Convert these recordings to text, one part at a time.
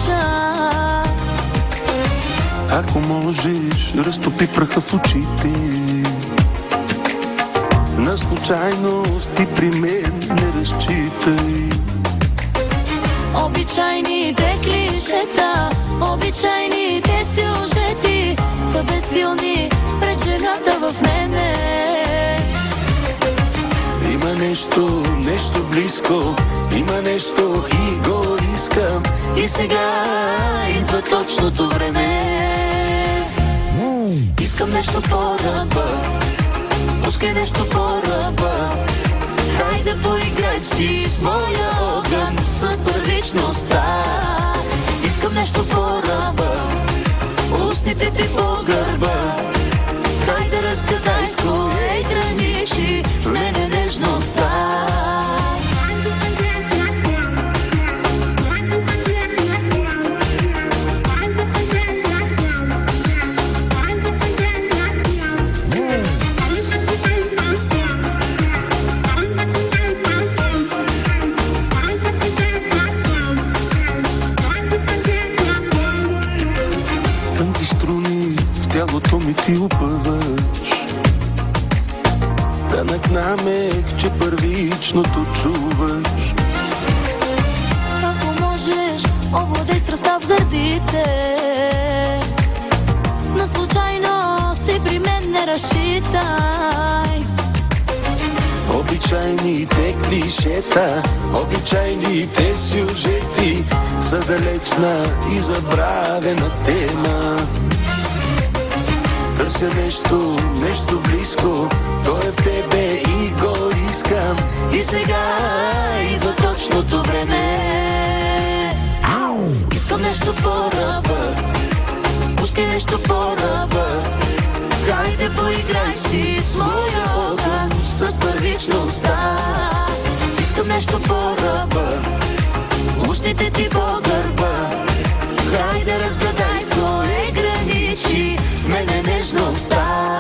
душа. Ако можеш, разтопи праха в очите. На случайности при мен не разчитай. Обичайните клишета, обичайните сюжети са безсилни пред жената в мене. Има нещо близко, има нещо и го искам. И сега идва точното време. Искам нещо по-ръба, пускай нещо по-ръба. Хайде поиграй си с моя огън, с първичността. Искам нещо по-ръба, устните ти по гърба. Хайде разгадай с кое граничи в мене нежността. Тънки струни в тялото ми ти опъваш. Тънък намек, че първичното чуваш. Ако можеш, овладей страстта в гърдите. На случайности при мен не разчитай. Обичайните клишета, обичайните сюжети са далечна и забравена тема. Търся нещо близко, то е в тебе и го искам. И сега идва точното време. Искам нещо по-ръба, пускай нещо по-ръба. Хайде поиграй си с моя огън, с първичността. Искам нещо по-ръба, устните ти по гърба. Хайде разгадай с кое граничи в мене нежността.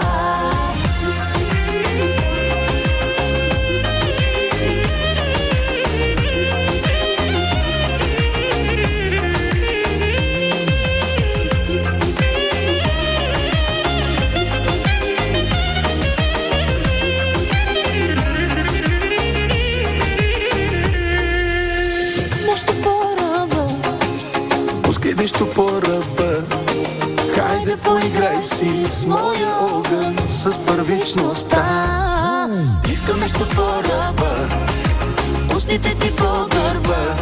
Пускай нещо по-ръба. Хайде поиграй си с моя огън, с първичността. Искам нещо по-ръба, устните ти по гърба.